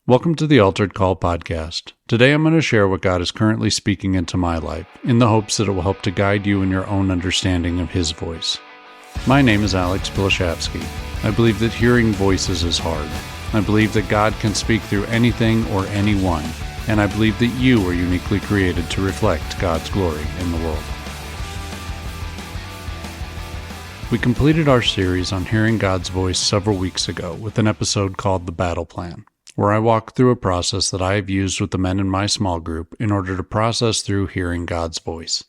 Welcome to the Altered Call podcast. Today I'm going to share what God is currently speaking into my life, in the hopes that it will help to guide you in your own understanding of His voice. My name is Pillischafske. I believe that hearing voices is hard. I believe that God can speak through anything or anyone, and I believe that you are uniquely created to reflect God's glory in the world. We completed our series on hearing God's voice several weeks ago with an episode called The Battle Plan, where I walk through a process that I have used with the men in my small group in order to process through hearing God's voice.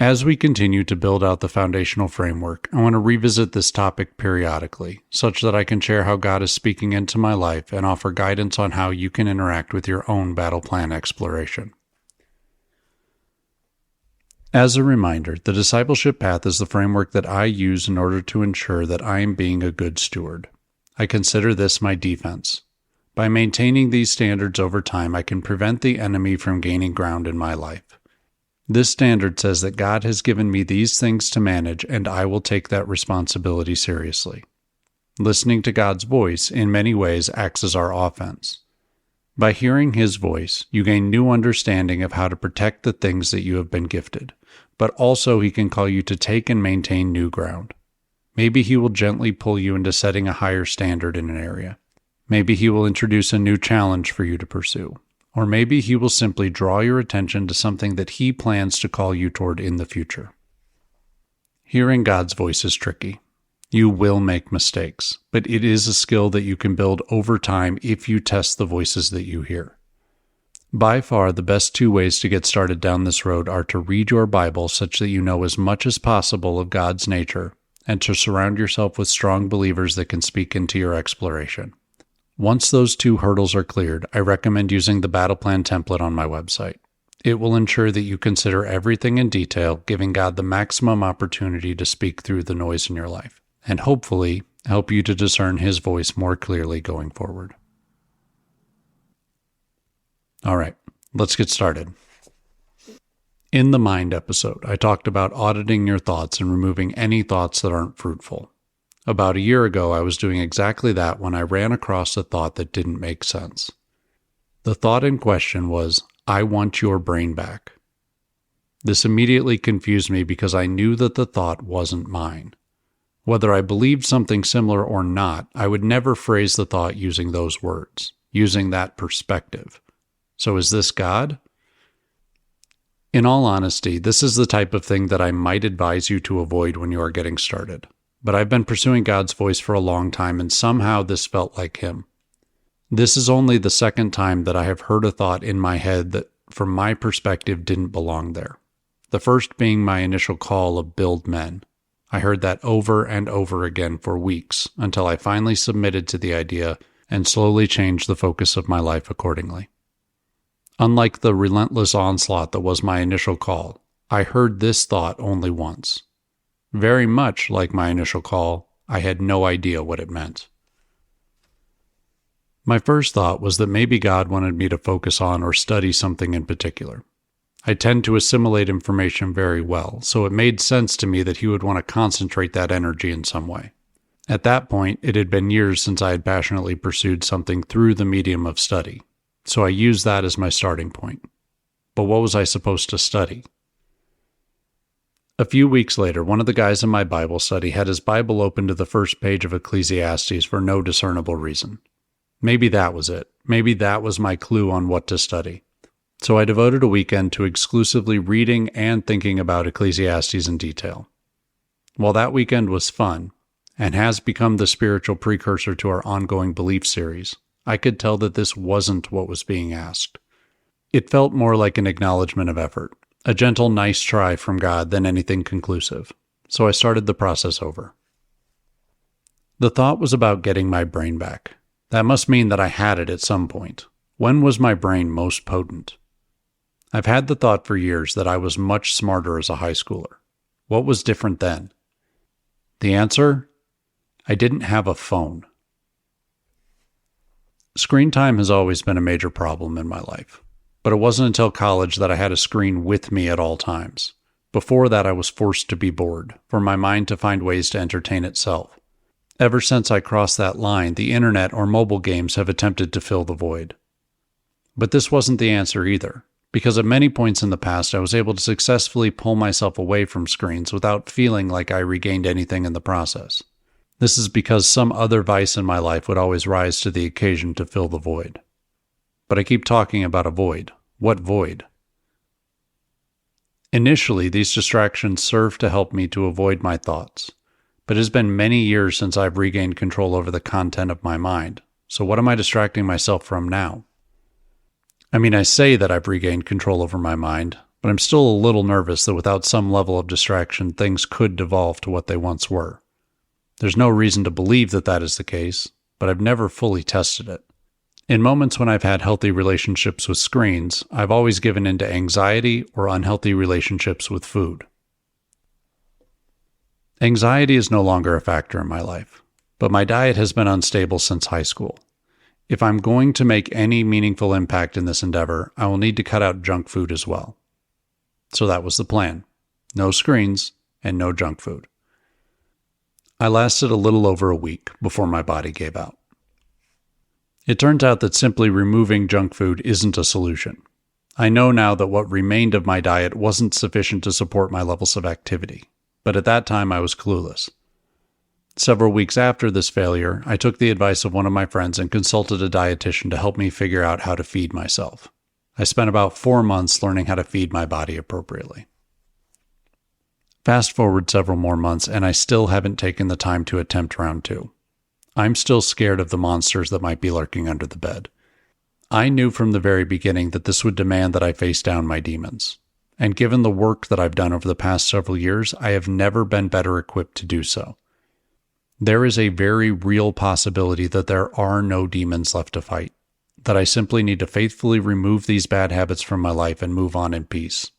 As we continue to build out the foundational framework, I want to revisit this topic periodically, such that I can share how God is speaking into my life and offer guidance on how you can interact with your own battle plan exploration. As a reminder, the discipleship path is the framework that I use in order to ensure that I am being a good steward. I consider this my defense. By maintaining these standards over time, I can prevent the enemy from gaining ground in my life. This standard says that God has given me these things to manage, and I will take that responsibility seriously. Listening to God's voice, in many ways, acts as our offense. By hearing His voice, you gain new understanding of how to protect the things that you have been gifted, but also He can call you to take and maintain new ground. Maybe He will gently pull you into setting a higher standard in an area. Maybe He will introduce a new challenge for you to pursue. Or maybe He will simply draw your attention to something that He plans to call you toward in the future. Hearing God's voice is tricky. You will make mistakes, but it is a skill that you can build over time if you test the voices that you hear. By far, the best two ways to get started down this road are to read your Bible such that you know as much as possible of God's nature, and to surround yourself with strong believers that can speak into your exploration. Once those two hurdles are cleared, I recommend using the battle plan template on my website. It will ensure that you consider everything in detail, giving God the maximum opportunity to speak through the noise in your life, and hopefully help you to discern His voice more clearly going forward. All right, let's get started. In the Mind episode, I talked about auditing your thoughts and removing any thoughts that aren't fruitful. About a year ago, I was doing exactly that when I ran across a thought that didn't make sense. The thought in question was, "I want your brain back." This immediately confused me because I knew that the thought wasn't mine. Whether I believed something similar or not, I would never phrase the thought using those words, using that perspective. So is this God? In all honesty, this is the type of thing that I might advise you to avoid when you are getting started. But I've been pursuing God's voice for a long time, and somehow this felt like Him. This is only the second time that I have heard a thought in my head that, from my perspective, didn't belong there. The first being my initial call of build men. I heard that over and over again for weeks, until I finally submitted to the idea and slowly changed the focus of my life accordingly. Unlike the relentless onslaught that was my initial call, I heard this thought only once. Very much like my initial call, I had no idea what it meant. My first thought was that maybe God wanted me to focus on or study something in particular. I tend to assimilate information very well, so it made sense to me that He would want to concentrate that energy in some way. At that point, it had been years since I had passionately pursued something through the medium of study, so I used that as my starting point. But what was I supposed to study? A few weeks later, one of the guys in my Bible study had his Bible open to the first page of Ecclesiastes for no discernible reason. Maybe that was it. Maybe that was my clue on what to study. So I devoted a weekend to exclusively reading and thinking about Ecclesiastes in detail. While that weekend was fun, and has become the spiritual precursor to our ongoing belief series, I could tell that this wasn't what was being asked. It felt more like an acknowledgement of effort. A gentle, nice try from God than anything conclusive. So I started the process over. The thought was about getting my brain back. That must mean that I had it at some point. When was my brain most potent? I've had the thought for years that I was much smarter as a high schooler. What was different then? The answer? I didn't have a phone. Screen time has always been a major problem in my life. But it wasn't until college that I had a screen with me at all times. Before that, I was forced to be bored, for my mind to find ways to entertain itself. Ever since I crossed that line, the internet or mobile games have attempted to fill the void. But this wasn't the answer either, because at many points in the past I was able to successfully pull myself away from screens without feeling like I regained anything in the process. This is because some other vice in my life would always rise to the occasion to fill the void. But I keep talking about a void. What void? Initially, these distractions served to help me to avoid my thoughts. But it has been many years since I've regained control over the content of my mind. So what am I distracting myself from now? I mean, I say that I've regained control over my mind, but I'm still a little nervous that without some level of distraction, things could devolve to what they once were. There's no reason to believe that that is the case, but I've never fully tested it. In moments when I've had healthy relationships with screens, I've always given into anxiety or unhealthy relationships with food. Anxiety is no longer a factor in my life, but my diet has been unstable since high school. If I'm going to make any meaningful impact in this endeavor, I will need to cut out junk food as well. So that was the plan. No screens and no junk food. I lasted a little over a week before my body gave out. It turns out that simply removing junk food isn't a solution. I know now that what remained of my diet wasn't sufficient to support my levels of activity. But at that time, I was clueless. Several weeks after this failure, I took the advice of one of my friends and consulted a dietitian to help me figure out how to feed myself. I spent about 4 months learning how to feed my body appropriately. Fast forward several more months, and I still haven't taken the time to attempt round 2. I'm still scared of the monsters that might be lurking under the bed. I knew from the very beginning that this would demand that I face down my demons. And given the work that I've done over the past several years, I have never been better equipped to do so. There is a very real possibility that there are no demons left to fight, that I simply need to faithfully remove these bad habits from my life and move on in peace.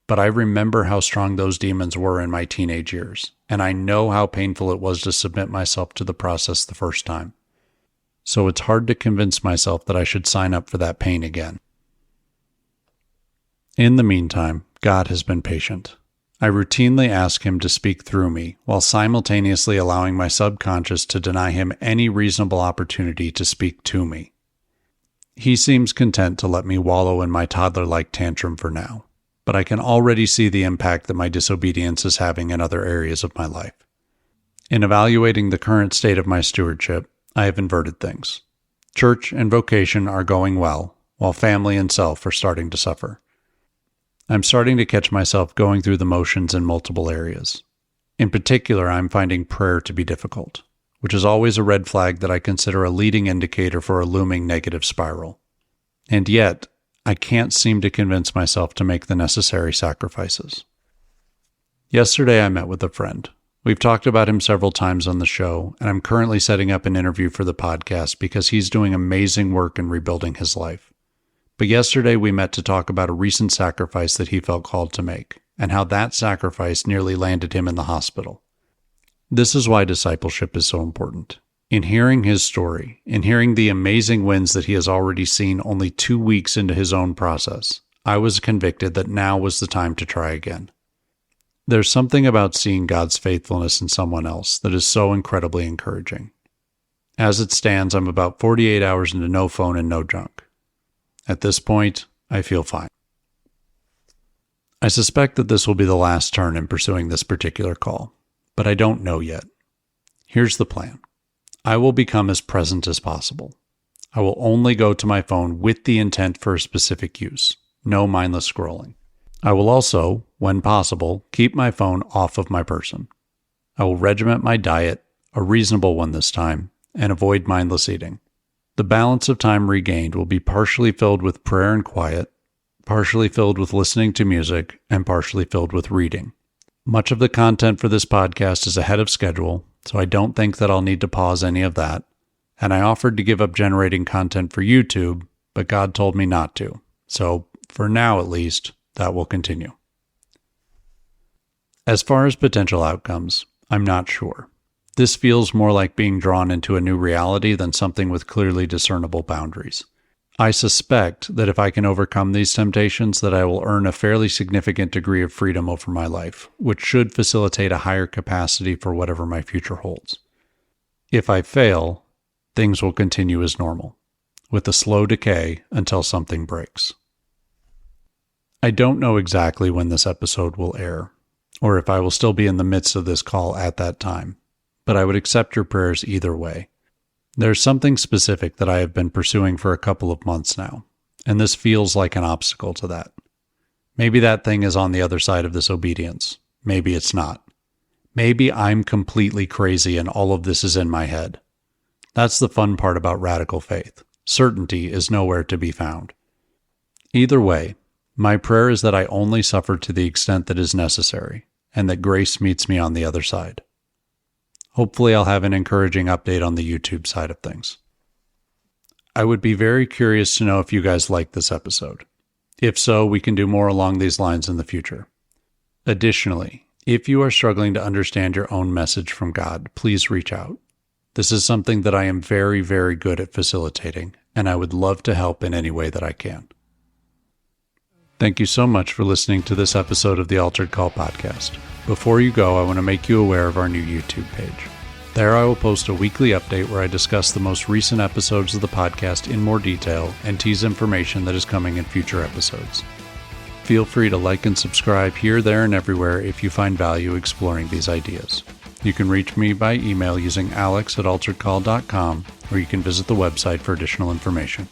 But I remember how strong those demons were in my teenage years, and I know how painful it was to submit myself to the process the first time. So it's hard to convince myself that I should sign up for that pain again. In the meantime, God has been patient. I routinely ask Him to speak through me, while simultaneously allowing my subconscious to deny Him any reasonable opportunity to speak to me. He seems content to let me wallow in my toddler-like tantrum for now, but I can already see the impact that my disobedience is having in other areas of my life. In evaluating the current state of my stewardship, I have inverted things. Church and vocation are going well, while family and self are starting to suffer. I'm starting to catch myself going through the motions in multiple areas. In particular, I'm finding prayer to be difficult, which is always a red flag that I consider a leading indicator for a looming negative spiral. And yet, I can't seem to convince myself to make the necessary sacrifices. Yesterday, I met with a friend. We've talked about him several times on the show, and I'm currently setting up an interview for the podcast because he's doing amazing work in rebuilding his life. But yesterday we met to talk about a recent sacrifice that he felt called to make, and how that sacrifice nearly landed him in the hospital. This is why discipleship is so important. In hearing his story, in hearing the amazing wins that he has already seen only 2 weeks into his own process, I was convicted that now was the time to try again. There's something about seeing God's faithfulness in someone else that is so incredibly encouraging. As it stands, I'm about 48 hours into no phone and no junk. At this point, I feel fine. I suspect that this will be the last turn in pursuing this particular call, but I don't know yet. Here's the plan. I will become as present as possible. I will only go to my phone with the intent for a specific use. No mindless scrolling. I will also, when possible, keep my phone off of my person. I will regiment my diet, a reasonable one this time, and avoid mindless eating. The balance of time regained will be partially filled with prayer and quiet, partially filled with listening to music, and partially filled with reading. Much of the content for this podcast is ahead of schedule, so I don't think that I'll need to pause any of that, and I offered to give up generating content for YouTube, but God told me not to, so for now at least, that will continue. As far as potential outcomes, I'm not sure. This feels more like being drawn into a new reality than something with clearly discernible boundaries. I suspect that if I can overcome these temptations, that I will earn a fairly significant degree of freedom over my life, which should facilitate a higher capacity for whatever my future holds. If I fail, things will continue as normal, with a slow decay until something breaks. I don't know exactly when this episode will air, or if I will still be in the midst of this call at that time, but I would accept your prayers either way. There's something specific that I have been pursuing for a couple of months now, and this feels like an obstacle to that. Maybe that thing is on the other side of this obedience. Maybe it's not. Maybe I'm completely crazy and all of this is in my head. That's the fun part about radical faith. Certainty is nowhere to be found. Either way, my prayer is that I only suffer to the extent that is necessary, and that grace meets me on the other side. Hopefully I'll have an encouraging update on the YouTube side of things. I would be very curious to know if you guys like this episode. If so, we can do more along these lines in the future. Additionally, if you are struggling to understand your own message from God, please reach out. This is something that I am very, very good at facilitating, and I would love to help in any way that I can. Thank you so much for listening to this episode of the Altered Call podcast. Before you go, I want to make you aware of our new YouTube page. There I will post a weekly update where I discuss the most recent episodes of the podcast in more detail and tease information that is coming in future episodes. Feel free to like and subscribe here, there, and everywhere if you find value exploring these ideas. You can reach me by email using alex@alteredcall.com, or you can visit the website for additional information.